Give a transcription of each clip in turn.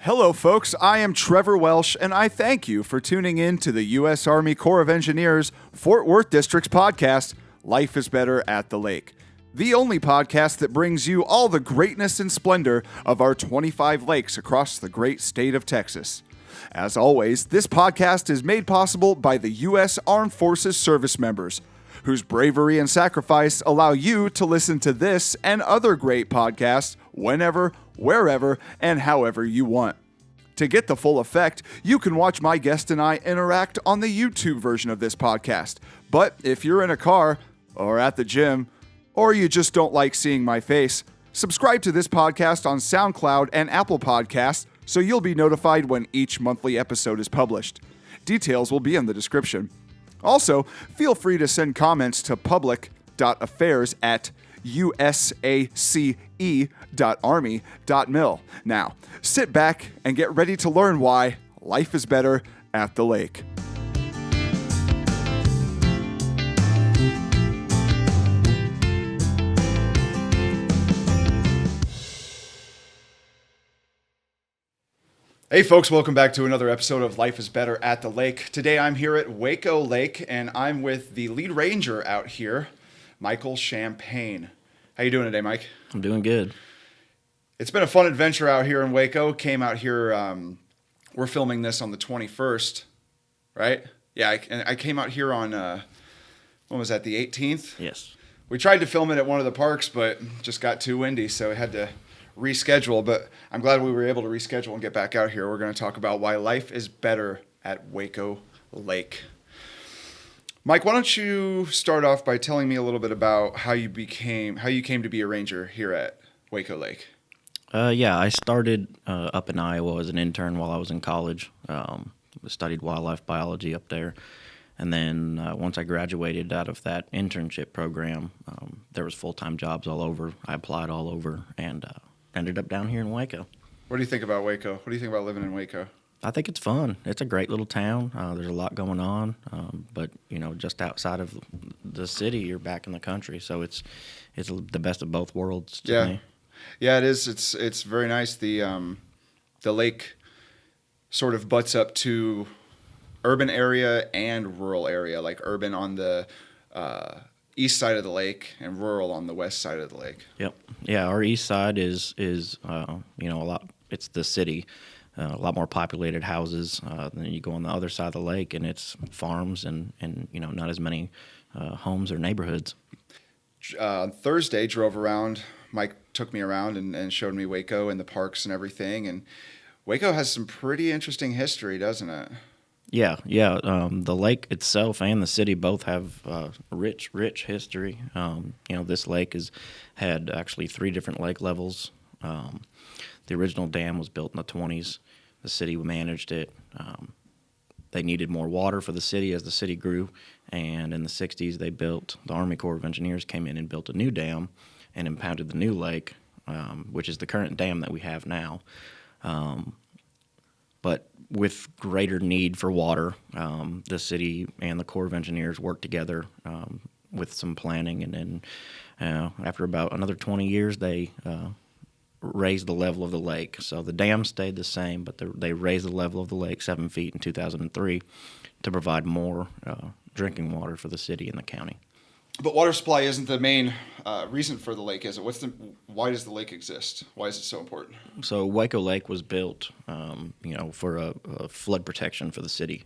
Hello, folks. I am Trevor Welsh, and I thank you for tuning in to the U.S. Army Corps of Engineers Fort Worth District's podcast, Life is Better at the Lake, the only podcast that brings you all the greatness and splendor of our 25 lakes across the great state of Texas. As always, this podcast is made possible by the U.S. Armed Forces service members, whose bravery and sacrifice allow you to listen to this and other great podcasts whenever, wherever, and however you want. To get the full effect, you can watch my guest and I interact on the YouTube version of this podcast. But if you're in a car, or at the gym, or you just don't like seeing my face, subscribe to this podcast on SoundCloud and Apple Podcasts so you'll be notified when each monthly episode is published. Details will be in the description. Also, feel free to send comments to public.affairs@usace.army.mil. Now, sit back and get ready to learn why life is better at the lake. Hey folks, welcome back to another episode of Life is Better at the Lake. Today I'm here at Waco Lake and I'm with the lead ranger out here, Michael Champagne. How you doing today, Mike? I'm doing good. It's been a fun adventure out here in Waco. Came out here, we're filming this on the 21st, right? Yeah, I came out here on, when was that, the 18th? Yes. We tried to film it at one of the parks, but just got too windy, so we had to reschedule, but I'm glad we were able to reschedule and get back out here. We're going to talk about why life is better at Waco Lake. Mike, why don't you start off by telling me a little bit about how you came to be a ranger here at Waco Lake? Yeah, I started up in Iowa as an intern while I was in college. Studied wildlife biology up there. And then once I graduated out of that internship program, there was full-time jobs all over. I applied all over and ended up down here in Waco. What do you think about Waco? What do you think about living in Waco? I think it's fun. It's a great little town. There's a lot going on, but just outside of the city, you're back in the country. So it's the best of both worlds to me. Yeah, it is. It's very nice. The lake sort of butts up to urban area and rural area, like urban on the east side of the lake and rural on the west side of the lake. Yep. Yeah, our east side is a lot. It's the city, a lot more populated houses. Then you go on the other side of the lake, and it's farms and not as many homes or neighborhoods. Thursday, drove around. Mike took me around and showed me Waco and the parks and everything. And Waco has some pretty interesting history, doesn't it? Yeah. The lake itself and the city both have rich history. This lake has had actually 3 different lake levels. The original dam was built in the 1920s. The city managed it. They needed more water for the city as the city grew. And in the 1960s, the Army Corps of Engineers came in and built a new dam and impounded the new lake, which is the current dam that we have now. But with greater need for water, the city and the Corps of Engineers worked together with some planning, and then after about another 20 years, they raised the level of the lake. So the dam stayed the same, but they raised the level of the lake 7 feet in 2003 to provide more drinking water for the city and the county. But water supply isn't the main reason for the lake, is it? Why does the lake exist? Why is it so important? So Waco Lake was built, for a flood protection for the city.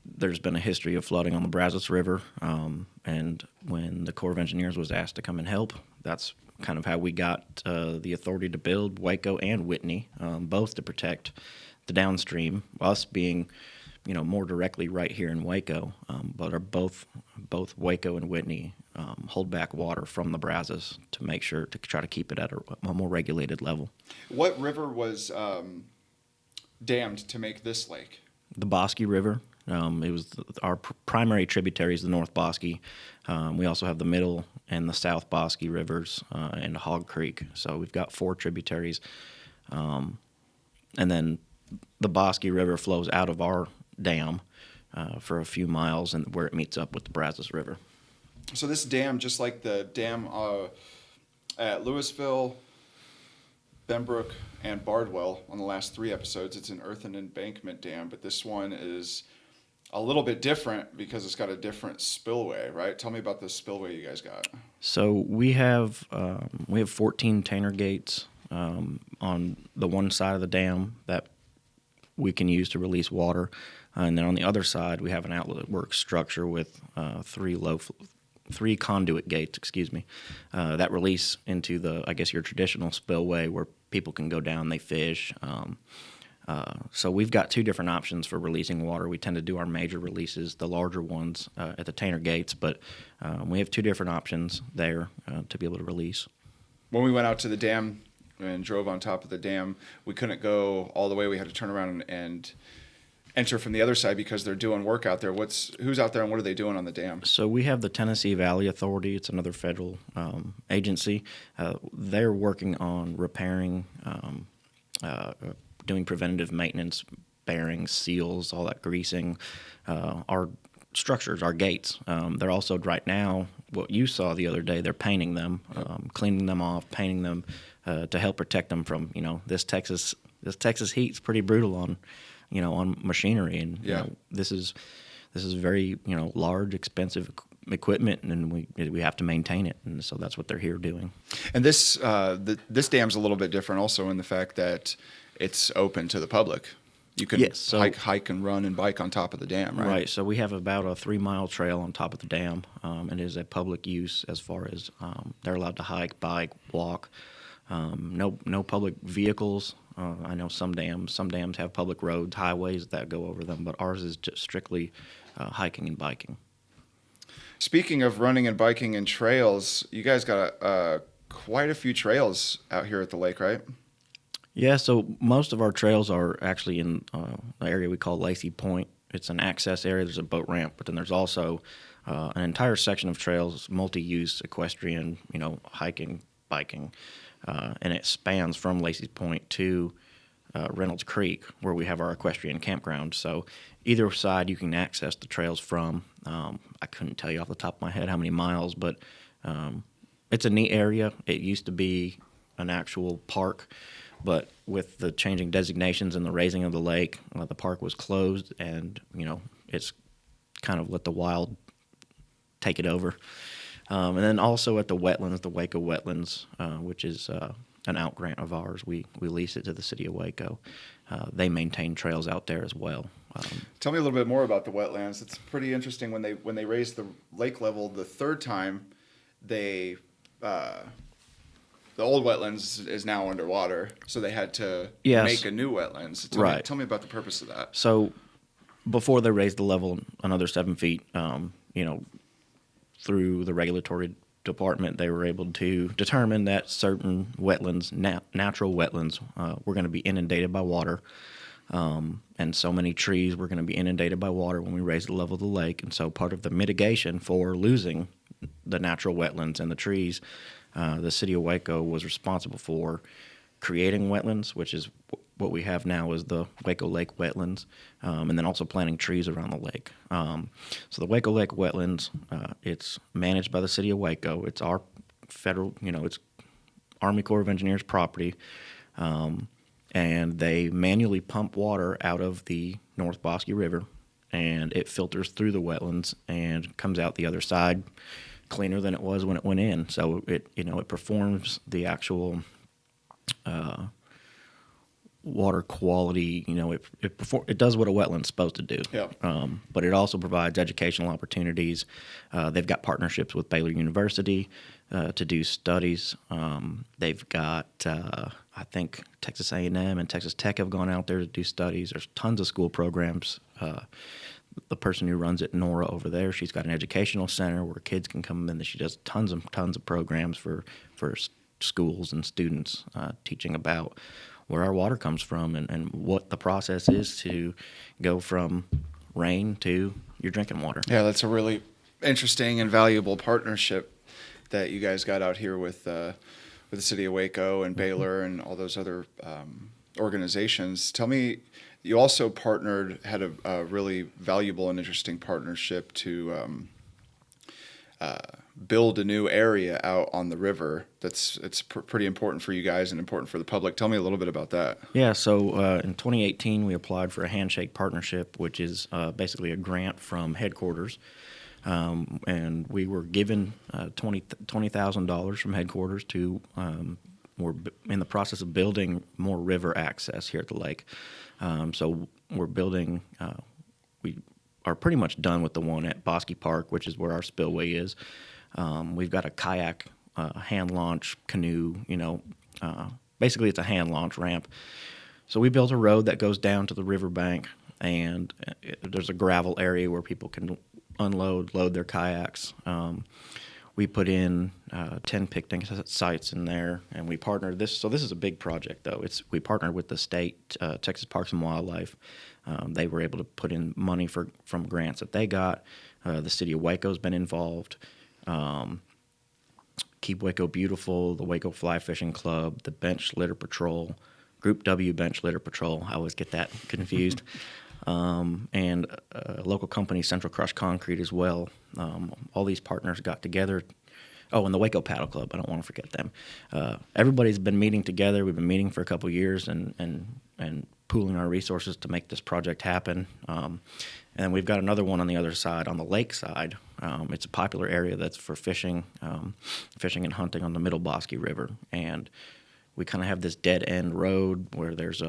There's been a history of flooding on the Brazos River, and when the Corps of Engineers was asked to come and help, that's kind of how we got the authority to build Waco and Whitney, both to protect the downstream, us being more directly right here in Waco, but are both Waco and Whitney hold back water from the Brazos to make sure to try to keep it at a more regulated level. What river was dammed to make this lake? The Bosque River. It was our primary tributary is the North Bosque. We also have the Middle and the South Bosque rivers and Hog Creek. So we've got 4 tributaries, and then the Bosque River flows out of our dam for a few miles, and where it meets up with the Brazos River. So this dam, just like the dam at Louisville, Benbrook and Bardwell on the last 3 episodes. It's an earthen embankment dam, but this one is a little bit different because it's got a different spillway, right? Tell me about the spillway you guys got. So we have 14 Tanner gates on the one side of the dam that we can use to release water, and then on the other side we have an outlet work structure with 3 conduit gates, that release into your traditional spillway where people can go down, they fish. So we've got 2 different options for releasing water. We tend to do our major releases, the larger ones, at the Tanner gates, but we have 2 different options there to be able to release. When we went out to the dam and drove on top of the dam, we couldn't go all the way. We had to turn around and enter from the other side because they're doing work out there. Who's out there and what are they doing on the dam? So we have the Tennessee Valley Authority. It's another federal agency. They're working on repairing, doing preventative maintenance, bearings, seals, all that greasing, our structures, our gates. They're also right now, what you saw the other day, they're painting them, cleaning them off, painting them to help protect them from, this Texas heat's pretty brutal on machinery, and this is very large, expensive equipment, and we have to maintain it, and so that's what they're here doing. And this dam's a little bit different also in the fact that it's open to the public. You can hike and run and bike on top of the dam, right? Right. So we have about a 3-mile trail on top of the dam. It is a public use as far as they're allowed to hike, bike, walk. No public vehicles. I know some dams have public roads, highways that go over them, but ours is just strictly hiking and biking. Speaking of running and biking and trails, you guys got quite a few trails out here at the lake, right? Yeah, so most of our trails are actually in the area we call Lacey Point. It's an access area. There's a boat ramp, but then there's also an entire section of trails, multi-use, equestrian, hiking, biking, and it spans from Lacey Point to Reynolds Creek, where we have our equestrian campground. So either side you can access the trails from. I couldn't tell you off the top of my head how many miles, but it's a neat area. It used to be an actual park, but with the changing designations and the raising of the lake, the park was closed, and it's kind of let the wild take it over. And then also at the wetlands, the Waco Wetlands, which is an outgrant of ours. We lease it to the city of Waco. They maintain trails out there as well. Tell me a little bit more about the wetlands. It's pretty interesting when they raised the lake level the 3rd time. The old wetlands is now underwater, so they had to make a new wetlands. Tell me about the purpose of that. So before they raised the level another 7 feet, through the regulatory department, they were able to determine that certain wetlands, natural wetlands, were going to be inundated by water. And so many trees were going to be inundated by water when we raised the level of the lake. And so part of the mitigation for losing the natural wetlands and the trees, the city of Waco was responsible for creating wetlands, which is what we have now is the Waco Lake wetlands, and then also planting trees around the lake. So the Waco Lake wetlands, it's managed by the city of Waco. It's our federal, it's Army Corps of Engineers property, and they manually pump water out of the North Bosque River, and it filters through the wetlands and comes out the other side cleaner than it was when it went in. So it performs the actual water quality. It does what a wetland's supposed to do. Yeah. But it also provides educational opportunities. They've got partnerships with Baylor University to do studies. They've got I think Texas A&M and Texas Tech have gone out there to do studies. There's tons of school programs. The person who runs it, Nora, over there, she's got an educational center where kids can come in. She does tons of programs for schools and students, teaching about where our water comes from and what the process is to go from rain to your drinking water. Yeah, that's a really interesting and valuable partnership that you guys got out here with the city of Waco and Baylor and all those other organizations. Tell me, you also had a really valuable and interesting partnership to build a new area out on the river. It's pretty important for you guys and important for the public. Tell me a little bit about that. Yeah, so in 2018, we applied for a handshake partnership, which is basically a grant from headquarters. And we were given $20,000 from headquarters to, we're in the process of building more river access here at the lake. So we're building, we are pretty much done with the one at Bosque Park, which is where our spillway is. We've got a kayak, hand launch canoe, basically it's a hand launch ramp. So we built a road that goes down to the riverbank, and there's a gravel area where people can load their kayaks. We put in 10 picnic sites in there, and we partnered this. So this is a big project, though. We partnered with the state, Texas Parks and Wildlife. They were able to put in money from grants that they got. The city of Waco's been involved. Keep Waco Beautiful, the Waco Fly Fishing Club, the Bench Litter Patrol, Group W Bench Litter Patrol. I always get that confused. And a local company, Central Crush Concrete, as well. All these partners got together. Oh, and the Waco Paddle Club. I don't want to forget them. Everybody's been meeting together. We've been meeting for a couple years and pooling our resources to make this project happen. And we've got another one on the other side, on the lake side. It's a popular area that's for fishing and hunting on the Middle Bosque River. And we kind of have this dead-end road where there's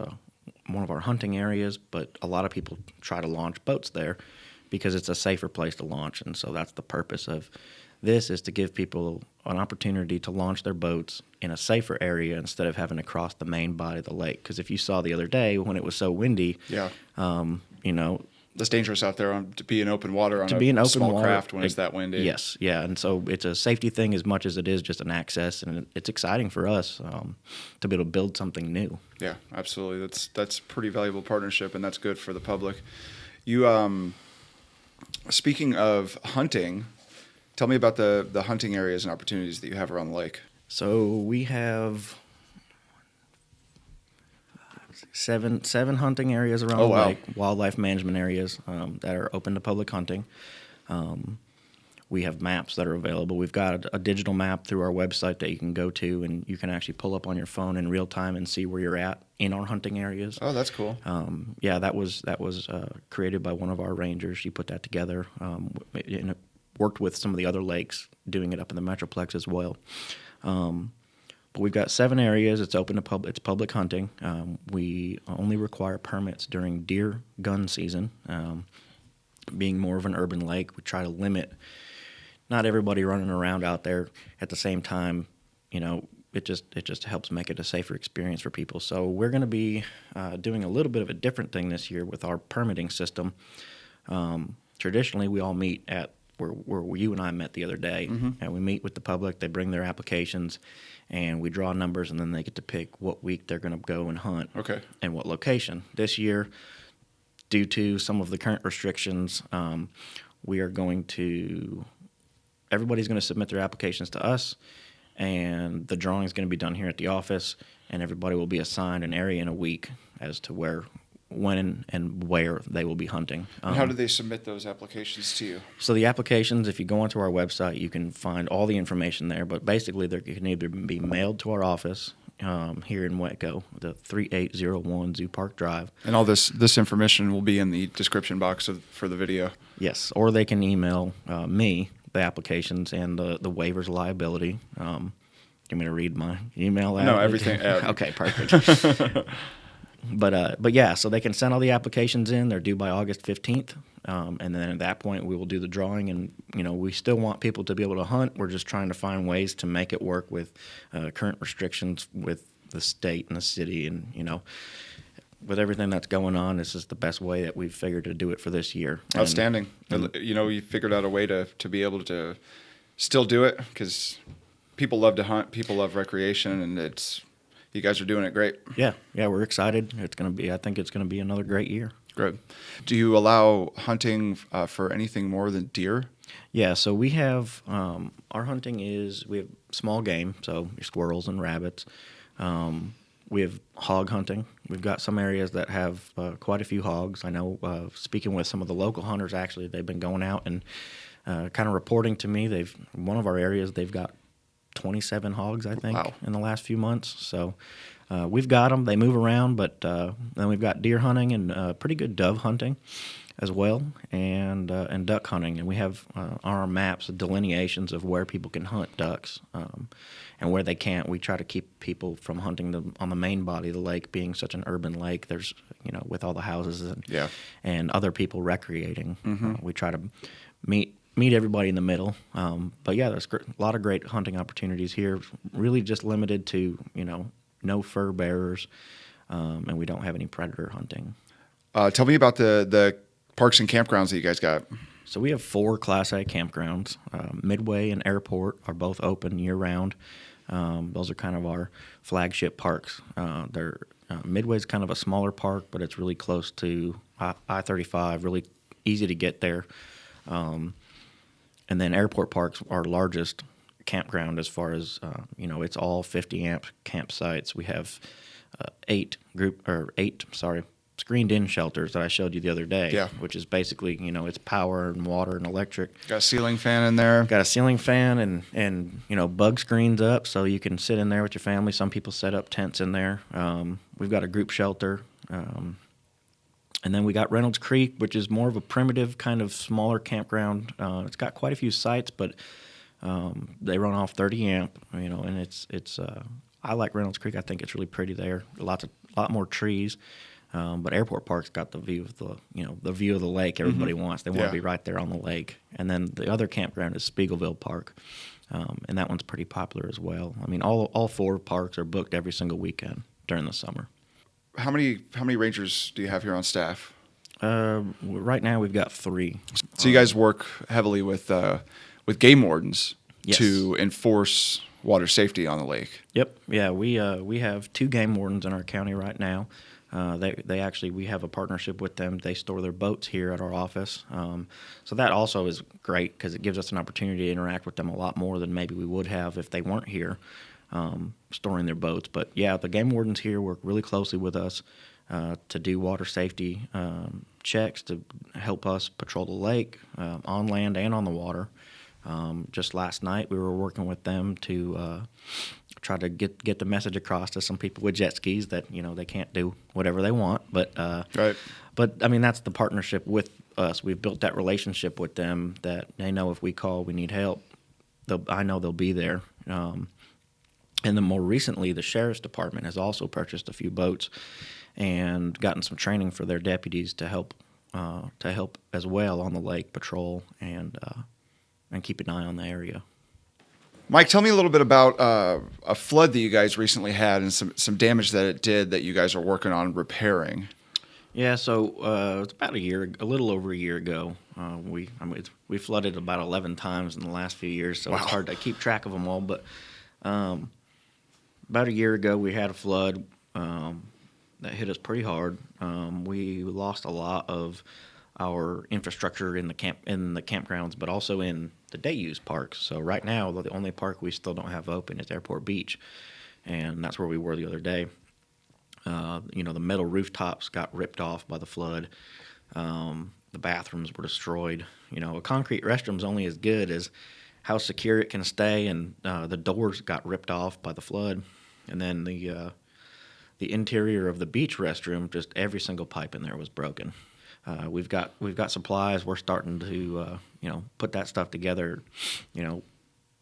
one of our hunting areas, but a lot of people try to launch boats there because it's a safer place to launch. And so that's the purpose of this, is to give people an opportunity to launch their boats in a safer area instead of having to cross the main body of the lake. Because if you saw the other day when it was so windy, it's dangerous out there to be in open water on a small craft when it's that windy. Yes, yeah, and so it's a safety thing as much as it is just an access, and it's exciting for us to be able to build something new. Yeah, absolutely. That's pretty valuable partnership, and that's good for the public. You, speaking of hunting, tell me about the hunting areas and opportunities that you have around the lake. So we have seven hunting areas around the lake, wildlife management areas that are open to public hunting. We have maps that are available. We've got a digital map through our website that you can go to, and you can actually pull up on your phone in real time and see where you're at in our hunting areas. Oh, that's cool. That was created by one of our rangers. She put that together, and it worked with some of the other lakes, doing it up in the Metroplex as well. But we've got 7 areas. It's open to it's public hunting. We only require permits during deer gun season. Being more of an urban lake, we try to limit not everybody running around out there at the same time. It just helps make it a safer experience for people. So we're going to be doing a little bit of a different thing this year with our permitting system. Traditionally, we all meet at where you and I met the other day, and we meet with the public. They bring their applications, and we draw numbers, and then they get to pick what week they're going to go and hunt, and what location. This year, due to some of the current restrictions, everybody's going to submit their applications to us, and the drawing is going to be done here at the office, and everybody will be assigned an area in a week as to when and where they will be hunting. And how do they submit those applications to you? So the applications, if you go onto our website, you can find all the information there, but basically they can either be mailed to our office here in Waco, the 3801 Zoo Park Drive. And all this information will be in the description box for the video. Yes, or they can email me the applications and the waivers of liability. You want me to read my email out? No, everything. Okay, perfect. But yeah, so they can send all the applications in. They're due by August 15th, and then at that point we will do the drawing. And we still want people to be able to hunt. We're just trying to find ways to make it work with current restrictions with the state and the city, and with everything that's going on, this is the best way that we've figured to do it for this year. Outstanding. You figured out a way to be able to still do it, because people love to hunt, people love recreation, and you guys are doing it great. Yeah, we're excited. I think it's gonna be another great year. Good. Do you allow hunting for anything more than deer? Yeah, so we have our hunting we have small game, so your squirrels and rabbits. We have hog hunting. We've got some areas that have quite a few hogs. I know, speaking with some of the local hunters, actually, they've been going out and kind of reporting to me. One of our areas, they've got 27 hogs, I think, Wow. in the last few months. So we've got them. They move around, but then we've got deer hunting and pretty good dove hunting as well, and duck hunting. And we have on our maps delineations of where people can hunt ducks and where they can't. We try to keep people from hunting them on the main body of the lake, being such an urban lake. There's, with all the houses and other people recreating. We try to meet everybody in the middle. But yeah, there's a lot of great hunting opportunities here. Really just limited to, no fur bearers, and we don't have any predator hunting. Tell me about the parks and campgrounds that you guys got. So we have 4 Class A campgrounds. Midway and Airport are both open year-round. Those are kind of our flagship parks. Midway's kind of a smaller park, but it's really close to I-35, really easy to get there. And then Airport Park's our largest campground as far as, it's all 50-amp campsites. We have 8 screened-in shelters that I showed you the other day, which is basically, it's power and water and electric. Got a ceiling fan in there. Got a ceiling fan and bug screens up so you can sit in there with your family. Some people set up tents in there. We've got a group shelter. And then we got Reynolds Creek, which is more of a primitive kind of smaller campground. It's got quite a few sites, but they run off 30 amp, and it's I like Reynolds Creek. I think it's really pretty there. A lot more trees. But Airport Park's got the view of the view of the lake everybody wants. They want to be right there on the lake. And then the other campground is Spiegelville Park, and that one's pretty popular as well. I mean, all 4 parks are booked every single weekend during the summer. How many rangers do you have here on staff? Right now we've got 3. So you guys work heavily with game wardens Yes. to enforce water safety on the lake. Yep. Yeah, we have 2 game wardens in our county right now. We have a partnership with them. They store their boats here at our office. So that also is great because it gives us an opportunity to interact with them a lot more than maybe we would have if they weren't here storing their boats. But yeah, the game wardens here work really closely with us to do water safety checks to help us patrol the lake on land and on the water. Just last night, we were working with them to try to get the message across to some people with jet skis that they can't do whatever they want. But Right. But I mean, that's the partnership with us. We've built that relationship with them that they know if we call, we need help. I know they'll be there. And then more recently, the sheriff's department has also purchased a few boats and gotten some training for their deputies to help as well on the lake patrol and keep an eye on the area. Mike, tell me a little bit about a flood that you guys recently had and some damage that it did that you guys are working on repairing. Yeah, so it's about a little over a year ago. We flooded about 11 times in the last few years, so It's hard to keep track of them all. But about a year ago, we had a flood that hit us pretty hard. We lost a lot of our infrastructure in the campgrounds, but also in the day use parks. So right now, the only park we still don't have open is Airport Beach, and that's where we were the other day. The metal rooftops got ripped off by the flood. The bathrooms were destroyed. A concrete restroom's only as good as how secure it can stay, and the doors got ripped off by the flood. And then the interior of the beach restroom, just every single pipe in there was broken. We've got supplies. We're starting to put that stuff together.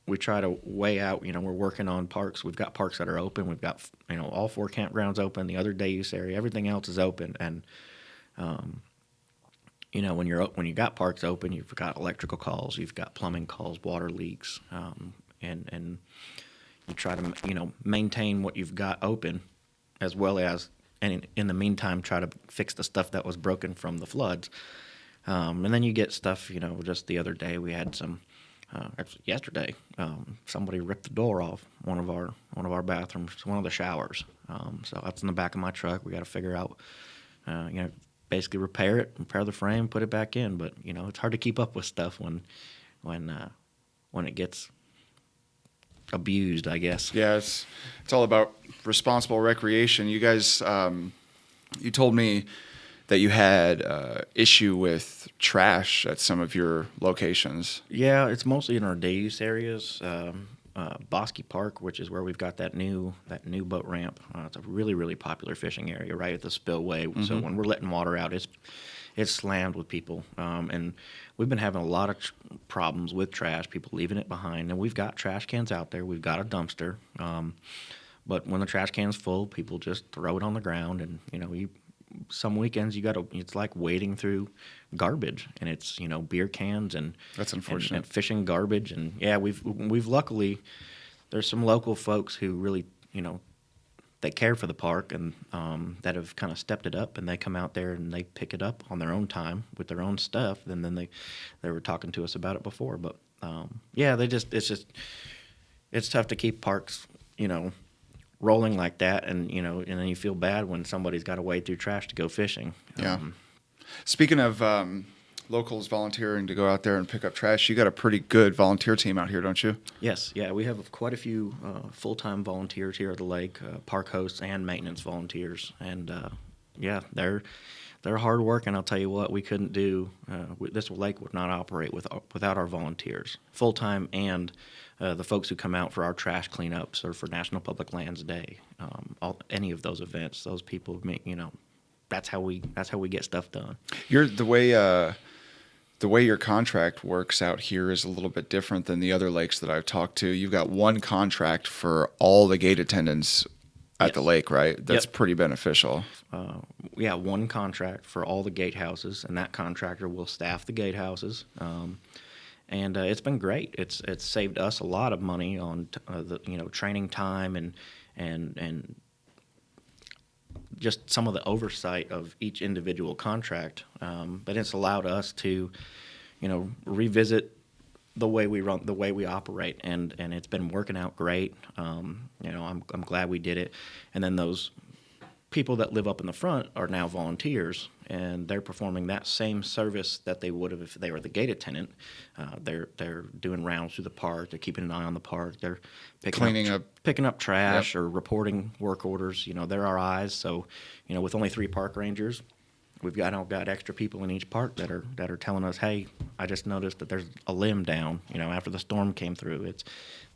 We try to weigh out. We're working on parks. We've got parks that are open. We've got all 4 campgrounds open. The other day use area, everything else is open. And when you got parks open, you've got electrical calls, you've got plumbing calls, water leaks, and you try to maintain what you've got open, as well as. And in the meantime, try to fix the stuff that was broken from the floods. And then you get stuff, just the other day we had actually yesterday, somebody ripped the door off one of our bathrooms, one of the showers. So that's in the back of my truck. We got to figure out, basically repair the frame, put it back in. But, it's hard to keep up with stuff when it gets abused, I guess. Yeah, it's all about responsible recreation. You guys, you told me that you had issue with trash at some of your locations. Yeah, it's mostly in our day use areas. Bosque Park, which is where we've got that new boat ramp. It's a really, really popular fishing area right at the spillway. Mm-hmm. So when we're letting water out, it's slammed with people, and we've been having a lot of problems with trash, people leaving it behind. And we've got trash cans out there. We've got a dumpster, but when the trash can's full, people just throw it on the ground, and some weekends it's like wading through garbage, and it's beer cans and that's unfortunate and fishing garbage. And yeah, we've luckily there's some local folks who really they care for the park, and that have kind of stepped it up, and they come out there and they pick it up on their own time with their own stuff, and then they were talking to us about it before. But yeah, it's tough to keep parks rolling like that, and and then you feel bad when somebody's got to wade through trash to go fishing. Yeah. Speaking of locals volunteering to go out there and pick up trash, you got a pretty good volunteer team out here, don't you? Yes, yeah, we have quite a few full-time volunteers here at the lake, park hosts and maintenance volunteers, and yeah, they're hard work. And I'll tell you what, we couldn't do this lake would not operate without our volunteers, full-time, and the folks who come out for our trash cleanups or for National Public Lands Day, any of those events. Those people make that's how we get stuff done. The way your contract works out here is a little bit different than the other lakes that I've talked to. You've got one contract for all the gate attendants at the lake, right? That's pretty beneficial. Yeah, one contract for all the gatehouses, and that contractor will staff the gatehouses. And it's been great. It's saved us a lot of money on the training time and just some of the oversight of each individual contract. But it's allowed us to revisit the way we run, the way we operate, and it's been working out great. I'm glad we did it. And then those people that live up in the front are now volunteers, and they're performing that same service that they would have if they were the gate attendant. They're doing rounds through the park. They're keeping an eye on the park. They're picking up trash or reporting work orders. They're our eyes. So, with only 3 park rangers, we've got extra people in each park that are telling us, hey, I just noticed that there's a limb down. After the storm came through. It's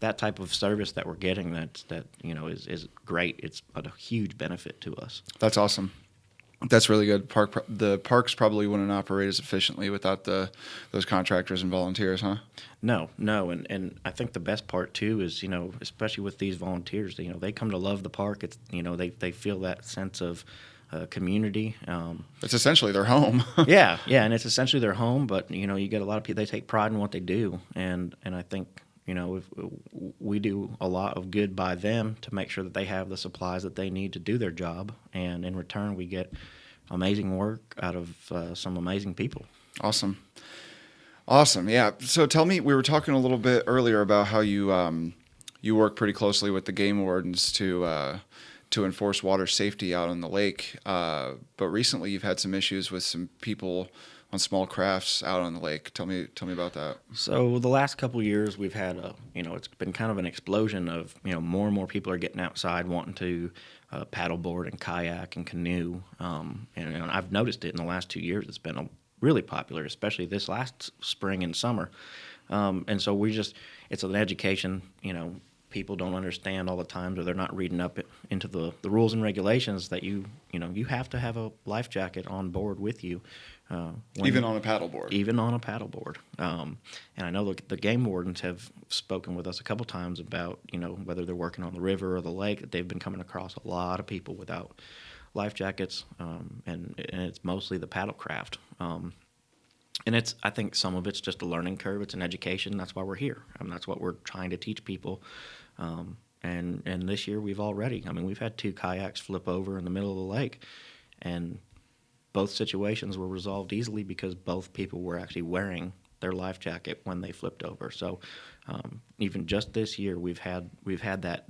that type of service that we're getting that is great. It's a huge benefit to us. That's awesome. That's really good. The parks probably wouldn't operate as efficiently without those contractors and volunteers, huh? No, and I think the best part too is especially with these volunteers, they come to love the park. It's they feel that sense of community. It's essentially their home. yeah, and it's essentially their home. But you get a lot of people. They take pride in what they do, and I think if we do a lot of good by them to make sure that they have the supplies that they need to do their job, and in return we get amazing work out of some amazing people. Awesome. Yeah. So tell me, we were talking a little bit earlier about how you work pretty closely with the game wardens to enforce water safety out on the lake. But recently you've had some issues with some people on small crafts out on the lake. Tell me about that. So the last couple of years we've had it's been kind of an explosion of, more and more people are getting outside wanting to paddleboard and kayak and canoe. And I've noticed it in the last 2 years. It's been really popular, especially this last spring and summer. And so it's an education, people don't understand all the times, or they're not reading up into the rules and regulations that you have to have a life jacket on board with you. Even on a paddleboard. Even on a paddleboard. And I know the game wardens have spoken with us a couple times about, whether they're working on the river or the lake, that they've been coming across a lot of people without life jackets, and it's mostly the paddlecraft. And I think some of it's just a learning curve. It's an education. That's why we're here. That's what we're trying to teach people. And this year we've had 2 kayaks flip over in the middle of the lake, and both situations were resolved easily because both people were actually wearing their life jacket when they flipped over. So even just this year, we've had that,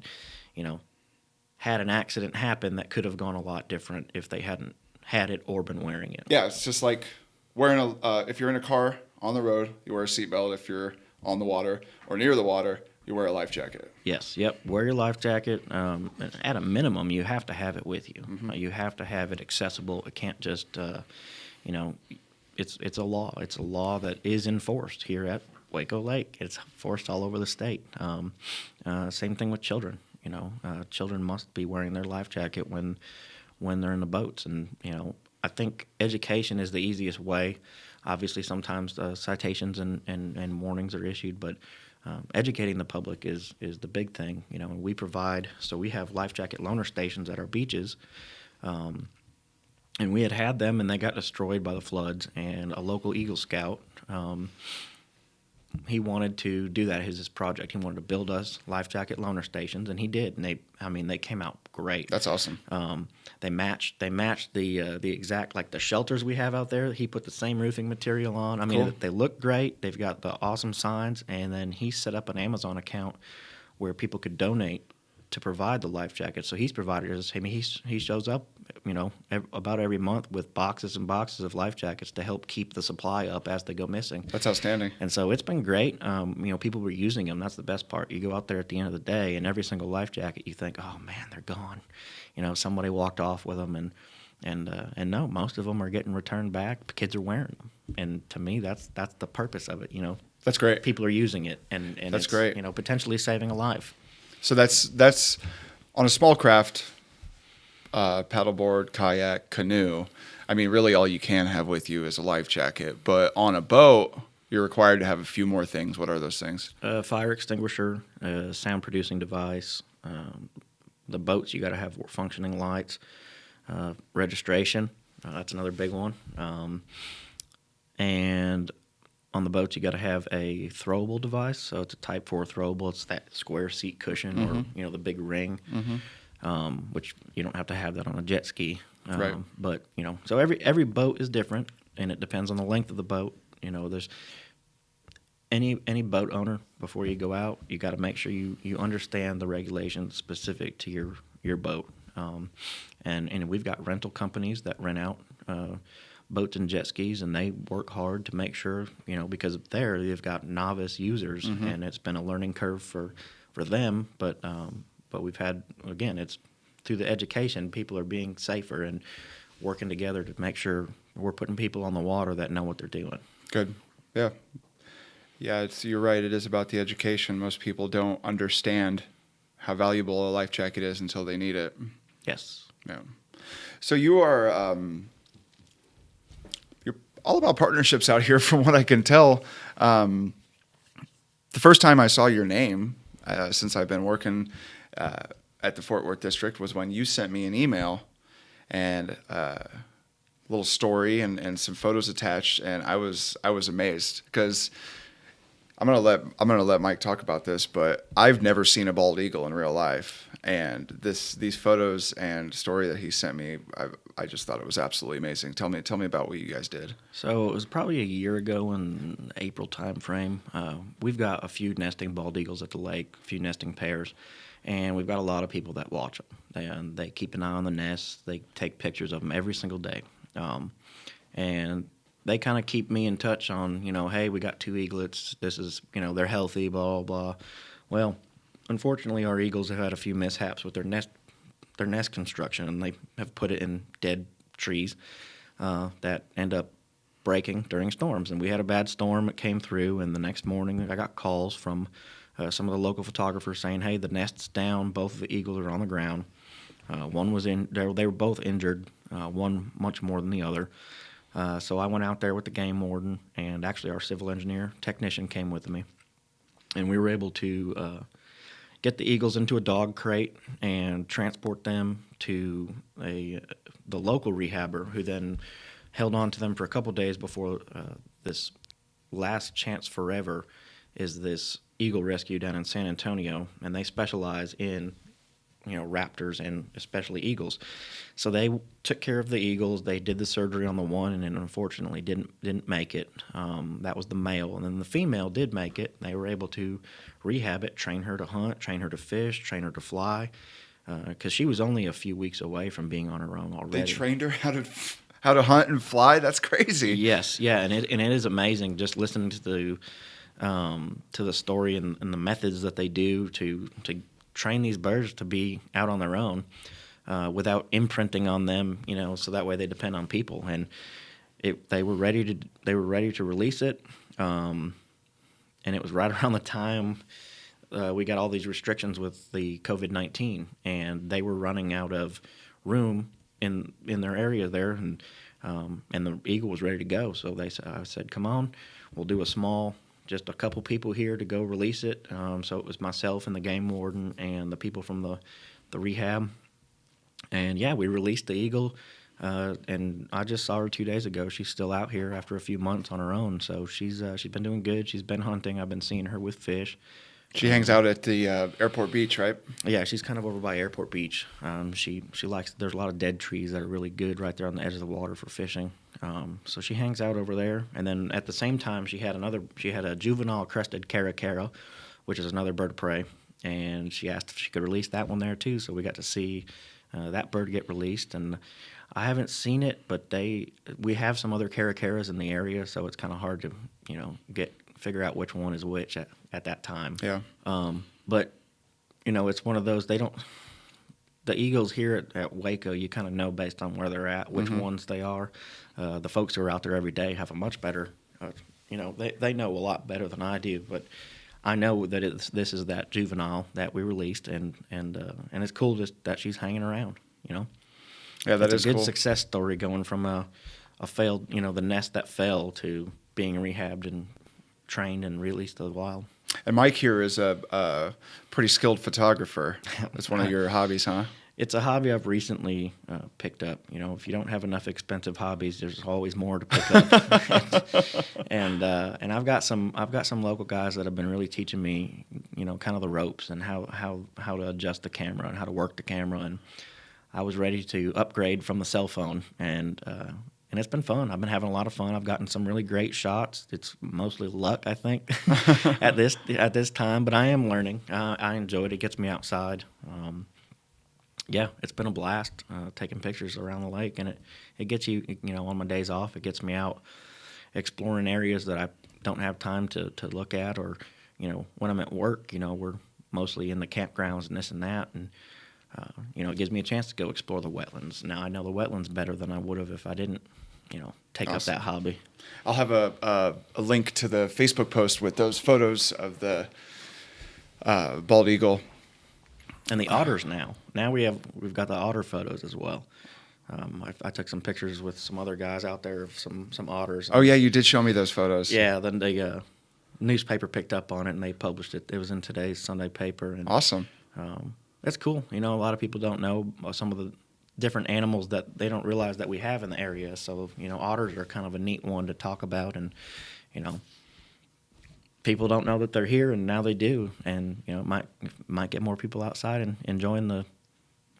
had an accident happen that could have gone a lot different if they hadn't had it or been wearing it. Yeah, it's just like wearing if you're in a car on the road, you wear a seatbelt. If you're on the water or near the water, you wear a life jacket. Yes. Yep. Wear your life jacket. At a minimum, you have to have it with you. Mm-hmm. You have to have it accessible. It can't just, you know, it's a law. It's a law that is enforced here at Waco Lake. It's enforced all over the state. Same thing with children. You know, children must be wearing their life jacket when they're in the boats. And you know, I think education is the easiest way. Obviously, sometimes citations and warnings are issued, but educating the public is the big thing. You know, and we have life jacket loaner stations at our beaches. And we had them, and they got destroyed by the floods. And a local Eagle Scout, he wanted to do that as his project. He wanted to build us life jacket loaner stations, and he did. And they came out great. That's awesome. They matched the exact, like the shelters we have out there. He put the same roofing material on. I mean, Cool. They look great. They've got the awesome signs, and then he set up an Amazon account where people could donate to provide the life jacket. So he's provided us. I mean, he shows up, you know, about every month with boxes and boxes of life jackets to help keep the supply up as they go missing. That's outstanding. And so it's been great. You know, people were using them. That's the best part. You go out there at the end of the day, and every single life jacket, you think, oh man, they're gone. You know, somebody walked off with them, and no, most of them are getting returned back. Kids are wearing them, and to me, that's the purpose of it. You know, That's great. people are using it, and That's it's, great. You know, potentially saving a life. So that's on a small craft, paddleboard, kayak, canoe. I mean, really all you can have with you is a life jacket. But on a boat, you're required to have a few more things. What are those things? Fire extinguisher, sound producing device. The boats, you got to have functioning lights. Registration, that's another big one. And on the boats, you got to have a throwable device. So it's a Type 4 throwable. It's that square seat cushion, or you know, the big ring, which you don't have to have that on a jet ski. Right. But you know, so every boat is different, and it depends on the length of the boat. You know, there's any boat owner, before you go out, you got to make sure you understand the regulations specific to your boat. And we've got rental companies that rent out boats and jet skis, and they work hard to make sure, you know, because there they've got novice users, and it's been a learning curve for them. But we've had, again, it's through the education, people are being safer and working together to make sure we're putting people on the water that know what they're doing. Good. Yeah. Yeah, you're right. It is about the education. Most people don't understand how valuable a life jacket is until they need it. Yes. Yeah. So you are you're all about partnerships out here, from what I can tell. The first time I saw your name, since I've been working at the Fort Worth district, was when you sent me an email and a little story and some photos attached, and I was amazed, because I'm gonna let Mike talk about this, but I've never seen a bald eagle in real life, and these photos and story that he sent me, I just thought it was absolutely amazing. Tell me about what you guys did. So it was probably a year ago in April time frame. We've got a few nesting bald eagles at the lake, a few nesting pairs, and we've got a lot of people that watch them. They keep an eye on the nests. They take pictures of them every single day, and they kind of keep me in touch on, you know, hey, we got 2 eaglets. This is, you know, they're healthy, blah, blah, blah. Well, unfortunately, our eagles have had a few mishaps with their nest construction, and they have put it in dead trees that end up breaking during storms. And we had a bad storm. It came through, and the next morning I got calls from some of the local photographers saying, hey, the nest's down. Both of the eagles are on the ground. One was in. They were both injured, one much more than the other. So I went out there with the game warden, and actually our civil engineer technician came with me, and we were able to get the eagles into a dog crate and transport them to the local rehabber, who then held on to them for a couple days before this Last Chance Forever is this eagle rescue down in San Antonio, and they specialize in, you know, raptors and especially eagles. So they took care of the eagles. They did the surgery on the one, and then unfortunately didn't make it. That was the male, and then the female did make it. They were able to rehab it, train her to hunt, train her to fish, train her to fly, because she was only a few weeks away from being on her own already. They trained her how to hunt and fly? That's crazy. Yes, yeah, and it is amazing just listening to to the story and the methods that they do to train these birds to be out on their own without imprinting on them, so that way they depend on people. And they were ready to release it, and it was right around the time we got all these restrictions with the COVID-19, and they were running out of room in their area there, and the eagle was ready to go. So I said, come on, we'll do just a couple people here to go release it. So it was myself and the game warden and the people from the rehab. And yeah, we released the eagle, and I just saw her 2 days ago. She's still out here after a few months on her own. So she's been doing good. She's been hunting. I've been seeing her with fish. She hangs out at the airport beach, right? Yeah, she's kind of over by Airport Beach. She likes. There's a lot of dead trees that are really good right there on the edge of the water for fishing. So she hangs out over there. And then at the same time, she had a juvenile crested caracara, which is another bird of prey. And she asked if she could release that one there too. So we got to see that bird get released. And I haven't seen it, but we have some other caracaras in the area, so it's kind of hard to figure out which one is which at that time. Yeah. But it's one of those, the eagles here at Waco, you kind of know based on where they're at, which ones they are. The folks who are out there every day have a much better, they know a lot better than I do, but I know that this is that juvenile that we released, and it's cool just that she's hanging around, Yeah, that is a good cool. success story going from a failed, the nest that fell to being rehabbed and trained and released to the wild. And Mike here is a pretty skilled photographer. It's one of your hobbies, huh? It's a hobby I've recently picked up. If you don't have enough expensive hobbies, there's always more to pick up. and I've got some local guys that have been really teaching me, kind of the ropes and how to adjust the camera and how to work the camera. And I was ready to upgrade from the cell phone, and it's been fun. I've been having a lot of fun. I've gotten some really great shots. It's mostly luck, I think, at this time. But I am learning. I enjoy it. It gets me outside. Yeah, it's been a blast taking pictures around the lake, and it gets you, on my days off, it gets me out exploring areas that I don't have time to look at, or, when I'm at work, we're mostly in the campgrounds and this and that, and, it gives me a chance to go explore the wetlands. Now, I know the wetlands better than I would have if I didn't, take up that hobby. I'll have a link to the Facebook post with those photos of the bald eagle. And the otters now. Now we've got the otter photos as well. I took some pictures with some other guys out there of some otters. Oh yeah, you did show me those photos. Yeah, then the newspaper picked up on it and they published it. It was in today's Sunday paper. And, awesome. That's cool. A lot of people don't know some of the different animals that they don't realize that we have in the area. So otters are kind of a neat one to talk about, and people don't know that they're here, and now they do. And might get more people outside and enjoying the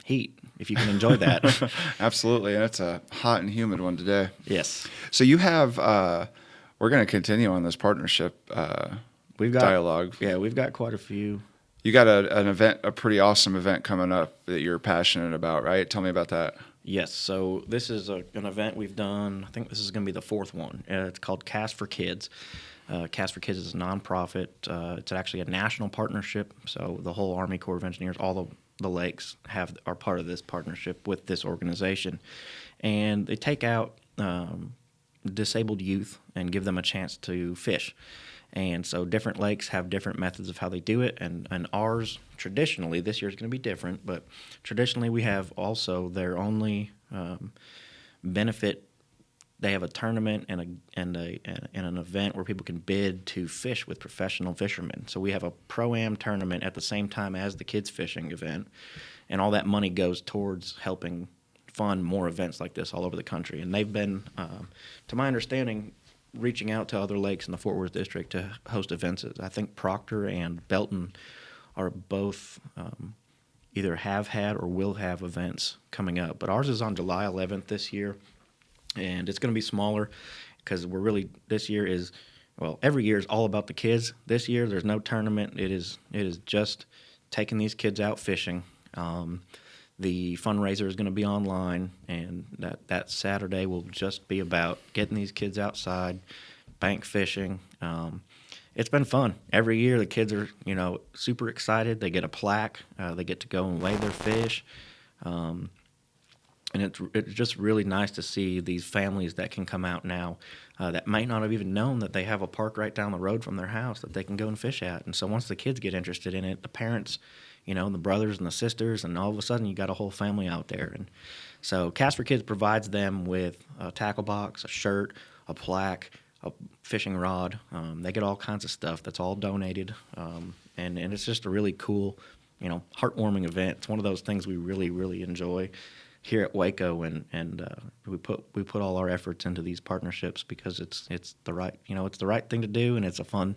heat, if you can enjoy that. Absolutely, and it's a hot and humid one today. Yes. So you have we're going to continue on this partnership dialogue. Yeah, we've got quite a few. You got an event, a pretty awesome event coming up that you're passionate about, right? Tell me about that. Yes, so this is an event we've done. I think this is going to be the fourth one. It's called Cast for Kids. Cast for Kids is a nonprofit. It's actually a national partnership. So the whole Army Corps of Engineers, all the lakes are part of this partnership with this organization, and they take out disabled youth and give them a chance to fish. And so different lakes have different methods of how they do it, and ours traditionally, this year is going to be different, but traditionally we have also their only benefit. They have a tournament and an event where people can bid to fish with professional fishermen. So we have a pro-am tournament at the same time as the kids fishing event, and all that money goes towards helping fund more events like this all over the country. And they've been, to my understanding, reaching out to other lakes in the Fort Worth district to host events. I think Proctor and Belton are both either have had or will have events coming up. But ours is on July 11th this year, and it's going to be smaller because this year is, well, every year is all about the kids. This year there's no tournament. It is just taking these kids out fishing. The fundraiser is going to be online, and that Saturday will just be about getting these kids outside, bank fishing, it's been fun. Every year the kids are, super excited. They get a plaque. They get to go and weigh their fish. And it's just really nice to see these families that can come out now that might not have even known that they have a park right down the road from their house that they can go and fish at. And so once the kids get interested in it, the parents, and the brothers and the sisters, and all of a sudden you got a whole family out there. And so Cast for Kids provides them with a tackle box, a shirt, a plaque, a fishing rod. They get all kinds of stuff that's all donated. And it's just a really cool, heartwarming event. It's one of those things we really, really enjoy here at Waco, and we put all our efforts into these partnerships because it's the right thing to do, and it's a fun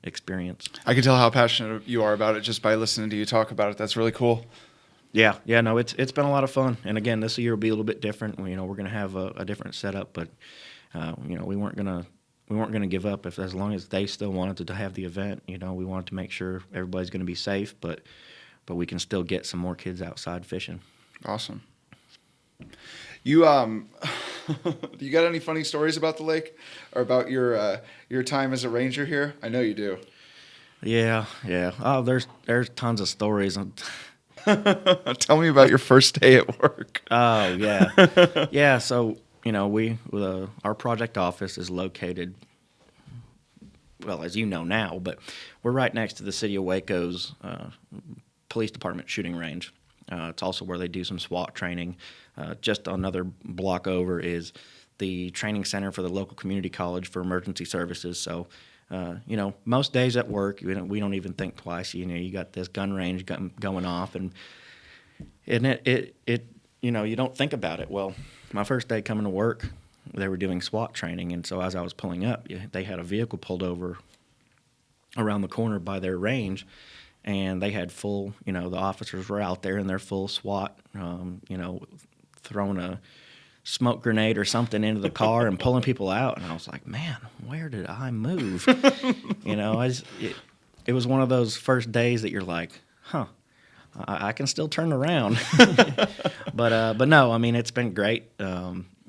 experience. I can tell how passionate you are about it just by listening to you talk about it. That's really cool. Yeah, no, it's been a lot of fun, and again, this year will be a little bit different. We're going to have a different setup, but we weren't gonna give up as long as they still wanted to have the event. We wanted to make sure everybody's going to be safe, but we can still get some more kids outside fishing. Awesome. You you got any funny stories about the lake or about your time as a ranger here? I know you do. Yeah. Oh, there's tons of stories. Tell me about your first day at work. Oh yeah, yeah. So our project office is located, well, as you know now, but we're right next to the city of Waco's police department shooting range. It's also where they do some SWAT training. Just another block over is the training center for the local community college for emergency services. So, most days at work, we don't even think twice. You got this gun range going off, and it you don't think about it. Well, my first day coming to work, they were doing SWAT training, and so as I was pulling up, they had a vehicle pulled over around the corner by their range. And they had full, the officers were out there in their full SWAT, throwing a smoke grenade or something into the car and pulling people out. And I was like, man, where did I move? It was one of those first days that you're like, I can still turn around. But no, I mean, it's been great.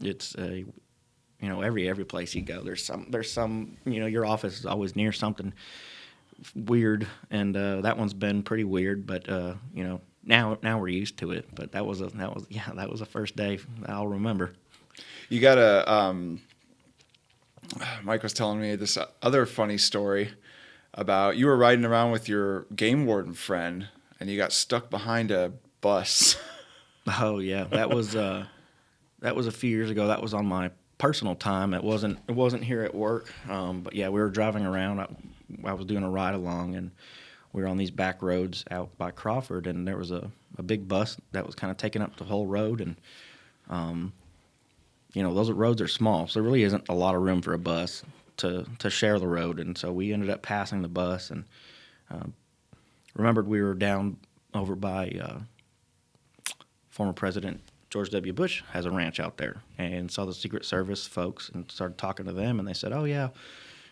It's every place you go, there's some, your office is always near something weird, and that one's been pretty weird, but now we're used to it. But that was a first day I'll remember. You got Mike was telling me this other funny story about you were riding around with your game warden friend and you got stuck behind a bus. Oh yeah, that was a few years ago. That was on my personal time. It wasn't here at work. But yeah, we were driving around. I was doing a ride along, and we were on these back roads out by Crawford, and there was a big bus that was kind of taking up the whole road, and those roads are small, so there really isn't a lot of room for a bus to share the road, and so we ended up passing the bus, and remembered we were down over by former President George W. Bush has a ranch out there, and saw the Secret Service folks and started talking to them, and they said, oh yeah,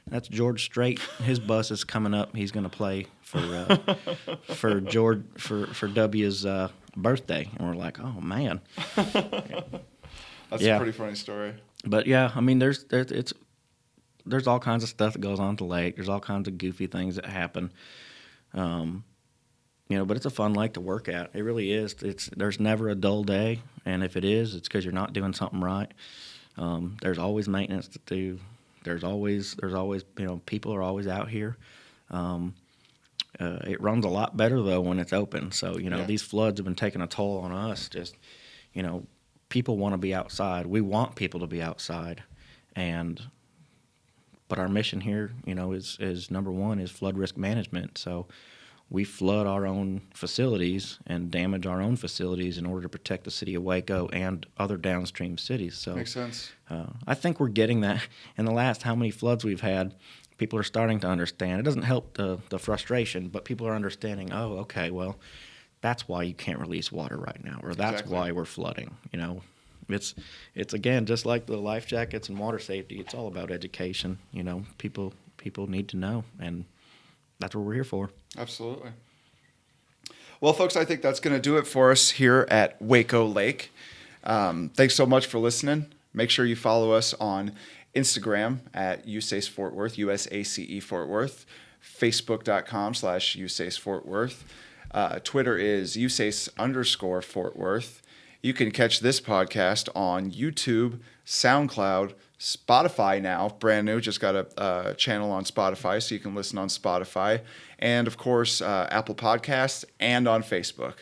that's George Strait. His bus is coming up. He's going to play for W's birthday. And we're like, oh man, that's a pretty funny story. But yeah, I mean, there's all kinds of stuff that goes on at the lake. There's all kinds of goofy things that happen. But it's a fun lake to work at. It really is. There's never a dull day, and if it is, it's because you're not doing something right. There's always maintenance to do. There's always people are always out here. It runs a lot better though when it's open. So these floods have been taking a toll on us. Just people want to be outside. We want people to be outside, but our mission here, is number one is flood risk management. So we flood our own facilities and damage our own facilities in order to protect the city of Waco and other downstream cities. So makes sense. I think we're getting that. In the last how many floods we've had, people are starting to understand. It doesn't help the frustration, but people are understanding, oh, okay, well, that's why you can't release water right now, or that's exactly why we're flooding. It's again, just like the life jackets and water safety, it's all about education. People need to know, and that's what we're here for. Absolutely. Well, folks, I think that's going to do it for us here at Waco Lake. Thanks so much for listening. Make sure you follow us on Instagram at USACE Fort Worth, USACE Fort Worth, Facebook.com/USACE Fort Worth. Twitter is USACE_Fort Worth. You can catch this podcast on YouTube, SoundCloud, Spotify now, brand new. Just got a channel on Spotify, so you can listen on Spotify. And, of course, Apple Podcasts and on Facebook.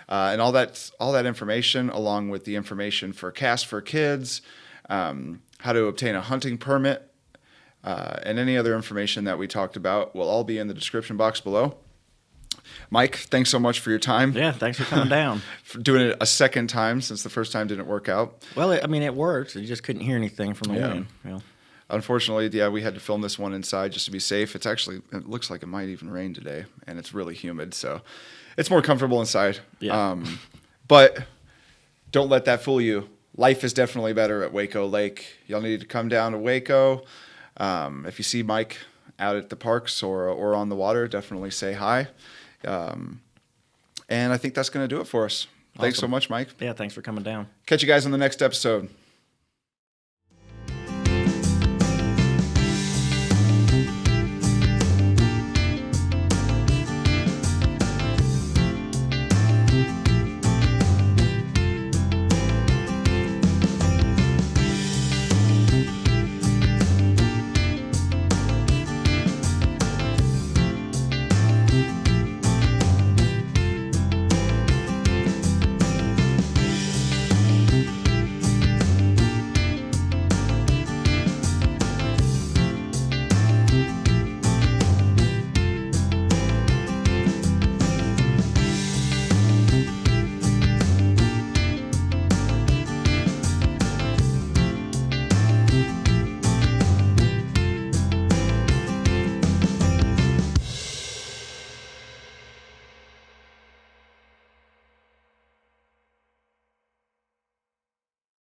And all that information, along with the information for Cast for Kids, how to obtain a hunting permit, and any other information that we talked about will all be in the description box below. Mike, thanks so much for your time. Yeah, thanks for coming down. For doing it a second time since the first time didn't work out. Well, it worked. You just couldn't hear anything from the wind. Yeah. Unfortunately, we had to film this one inside just to be safe. It looks like it might even rain today, and it's really humid, so it's more comfortable inside. Yeah. But don't let that fool you. Life is definitely better at Waco Lake. Y'all need to come down to Waco. If you see Mike out at the parks or on the water, definitely say hi. And I think that's going to do it for us. Awesome. Thanks so much, Mike. Yeah, thanks for coming down. Catch you guys on the next episode.